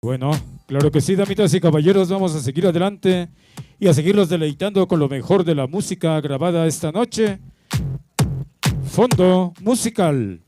Bueno, claro que sí, damitas y caballeros, vamos a seguir adelante y a seguirlos deleitando con lo mejor de la música grabada esta noche. Fondo musical.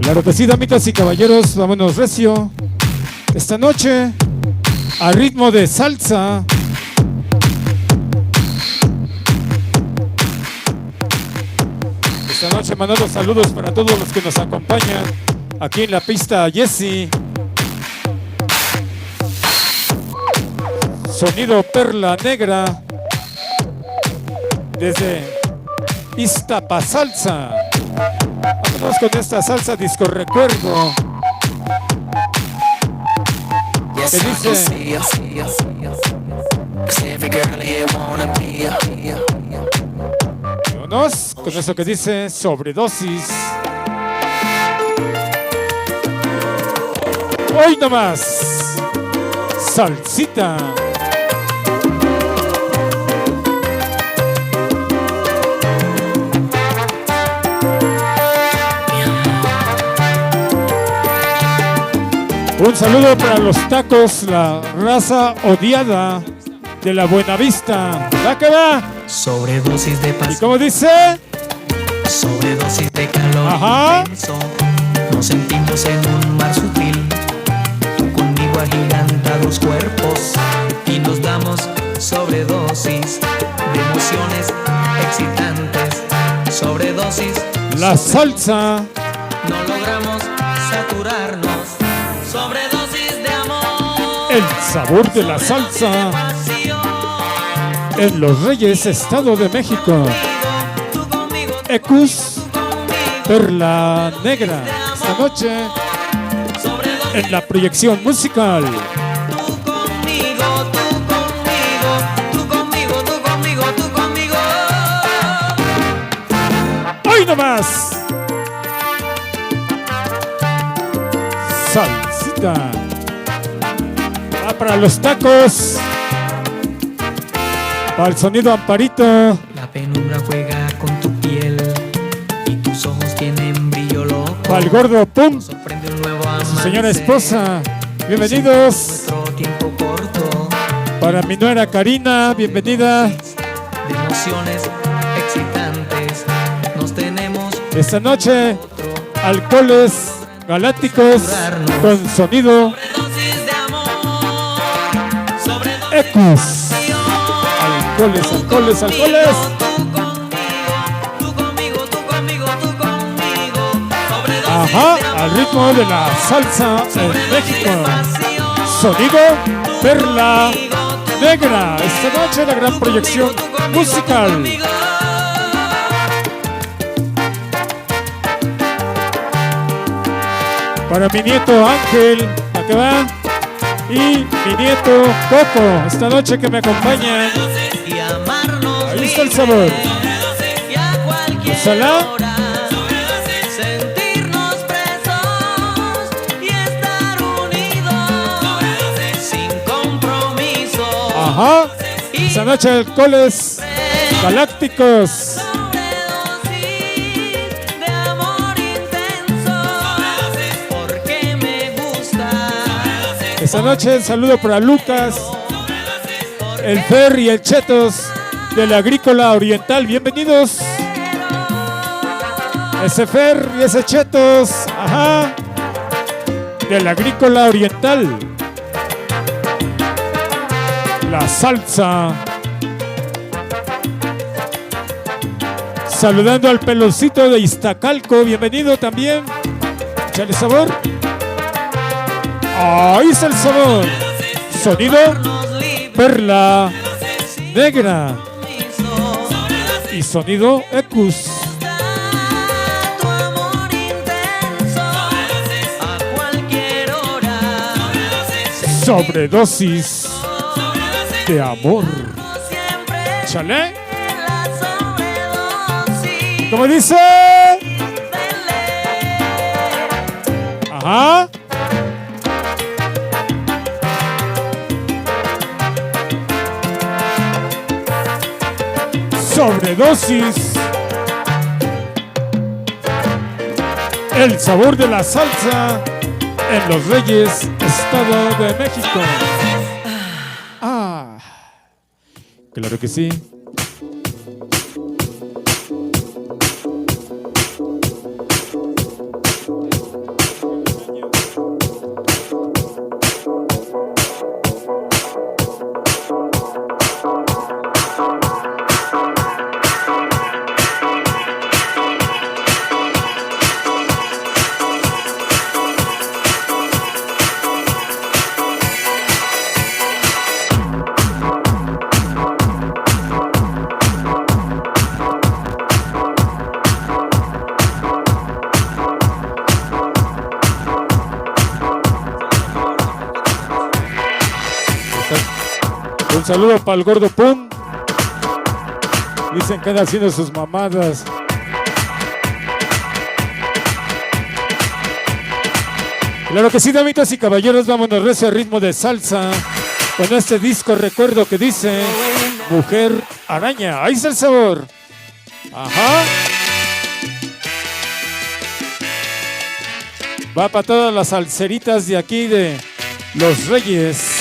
Claro que sí, damitas y caballeros, vámonos recio. Esta noche, a ritmo de salsa. Esta noche mandando saludos para todos los que nos acompañan aquí en la pista Jesse. Sonido Perla Negra desde Iztapasalsa. Vámonos con esta salsa disco recuerdo. Que dice: vámonos con eso que dice sobredosis. Hoy nomás, salsita. Un saludo para los tacos, la raza odiada de la Buenavista. ¿Va que va? Sobredosis de paz. ¿Y cómo dice? Sobredosis de calor. Ajá. Intenso. Nos sentimos en un mar sutil. Tú conmigo agigantados cuerpos. Y nos damos sobredosis de emociones excitantes. Sobredosis. La salsa. No logramos saturarnos. Sobredosis de amor. El sabor de la salsa. En Los Reyes, Estado de México. Ecus Perla Negra. Esta noche en la proyección musical. Tú conmigo, tú conmigo, tú conmigo, tú conmigo. Hoy nomás. Salsita. Va para los tacos. Para el sonido Amparito. La penumbra juega con tu piel y tus ojos tienen brillo loco. Para el gordo Pum. Sorprende un nuevo Su señora amanecer. esposa. Bienvenidos. Nuestro tiempo corto Para mi nuera Karina. Bienvenida. de emociones excitantes. Nos tenemos Esta noche, alcoholes galácticos con sonido sobredosis de amor. Sobredosis Ecus. Alcoholes, alcoholes, alcoholes. Tú conmigo, tú conmigo, tú conmigo. Sobredosis Ajá, de amor. al ritmo de la salsa en México. Sonido Perla Negra. Esta noche la gran proyección musical. Para mi nieto Ángel, ¿a qué va? Y mi nieto Coco, esta noche que me acompaña. Y amarnos Ahí está el sabor. y a cualquier Ojalá. hora sentirnos presos y estar unidos sin compromiso. Ajá. Esta noche alcoholes galácticos. Sobredosis de amor intenso porque me gusta. Esta noche el saludo para Lucas, el Fer y el Chetos de la Agrícola Oriental. Bienvenidos. Ese Fer y ese Chetos, ajá, de la Agrícola Oriental. La salsa. Saludando al Peloncito de Iztacalco. Bienvenido también. Échale sabor. Ahí está el sabor. Sonido Perla Negra. Y sonido Ecus. Tu amor intenso a cualquier hora. Sobredosis de amor. Siempre Chale. en la como dice. Ajá. Sobredosis. El sabor de la salsa en Los Reyes, Estado de México. Ah, claro que sí. Un saludo para el gordo Pum. Dicen que anda haciendo sus mamadas. Claro que sí, damitas y caballeros, vámonos recio a ritmo de salsa con este disco recuerdo que dice Mujer Araña. Ahí está el sabor. Ajá. Va para todas las salseritas de aquí de Los Reyes.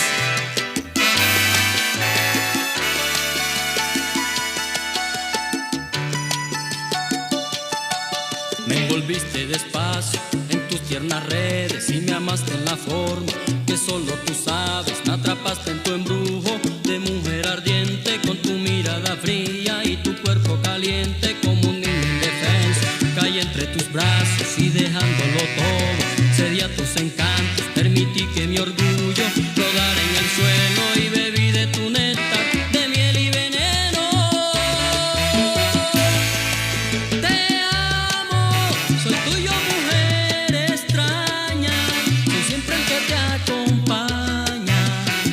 Me envolviste despacio en tus tiernas redes y me amaste en la forma que solo tú sabes. Me atrapaste en tu embrujo de mujer ardiente con tu mirada fría y tu cuerpo caliente como un niño indefenso. Caí entre tus brazos y dejándolo todo, cedí a tus encantos, permití que mi orgullo rodara en el suelo y bebí de tu néctar de miel y veneno. Te amo, soy tuyo, mujer extraña, soy siempre el que te acompaña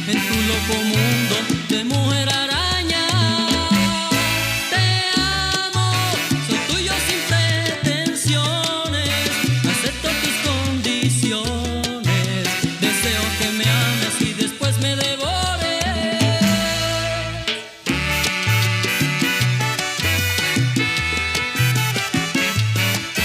en tu loco mundo de mujer araña. Te amo, soy tuyo sin pretensiones, acepto tus condiciones, deseo que me ames y después me devores.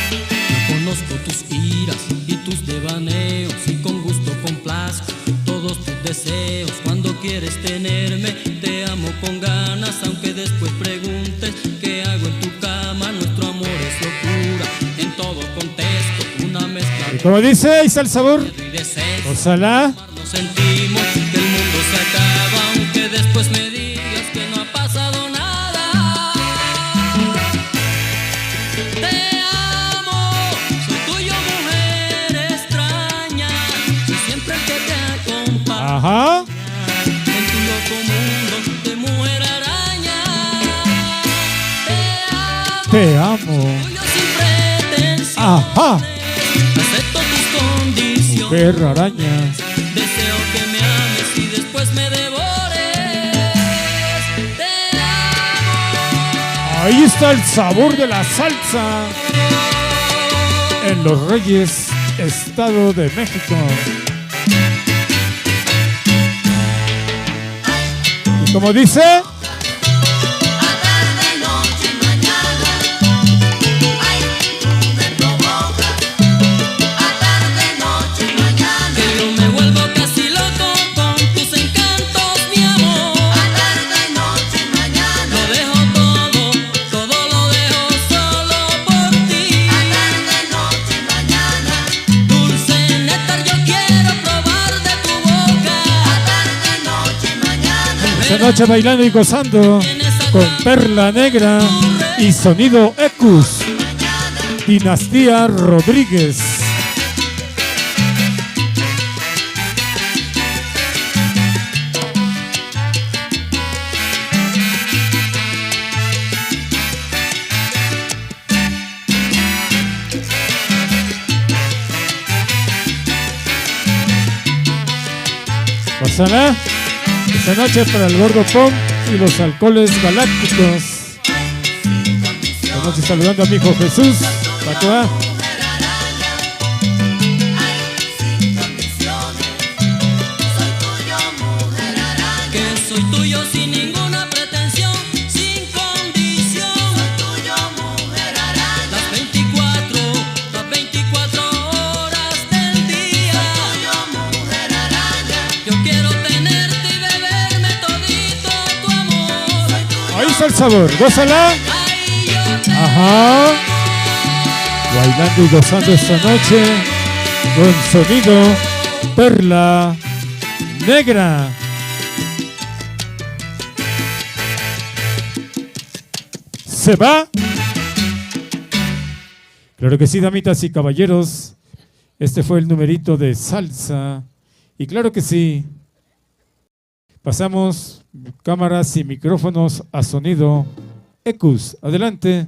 Yo conozco tus iras y tus devaneos y con gusto complazco todos tus deseos. Cuando quieres tenerme, te amo con ganas, aunque después preguntes qué hago en tu cama. Nuestro amor es locura, en todo contesto, una mezcla Y como dice, ahí está el sabor. de y deseo. Ojalá. Nos sentimos que el mundo se acaba, aunque después me digas que no ha pasado nada. Te amo, soy tuyo, mujer extraña, soy siempre el que te acompaña Ajá. en tu loco mundo de mujer araña. Te amo. Tuyo sin pretensiones, Ajá. acepto tus condiciones. Mujer araña. Deseo que me ames y después me devores. Te amo. Ahí está el sabor de la salsa en Los Reyes, Estado de México. Y como dice, Tarde, noche y mañana, ay, tú me provocas. A tarde, noche y mañana, Que yo me vuelvo casi loco con tus encantos, mi amor. a tarde, noche y mañana, Lo dejo todo lo dejo solo por ti. a tarde, noche y mañana, Dulce néctar, yo quiero probar de tu boca. a tarde, noche y mañana, esta noche bailando y gozando con Perla Negra y Sonido Ecus, Dinastía Rodríguez. Pásala. Esta noche para el gordo Pong y los alcoholes galácticos. Esta Estamos saludando a mi hijo Jesús. ¿Para qué va? Mujer araña, ay, sin condiciones. Soy tuyo, mujer araña. Que soy tuyo sin ninguna pretensión, sin condición. Soy tuyo, mujer araña. Las 24 horas del día. Tuyo, mujer araña. Yo quiero tenerte y beberme todito tu amor. Ahí está el sabor. Gózala. Ay, yo te Ajá. Bailando y gozando esta noche con sonido Perla Negra. ¿Se va? Claro que sí, damitas y caballeros. Este fue el numerito de salsa. Y claro que sí. Pasamos cámaras y micrófonos a sonido. Ecus, adelante.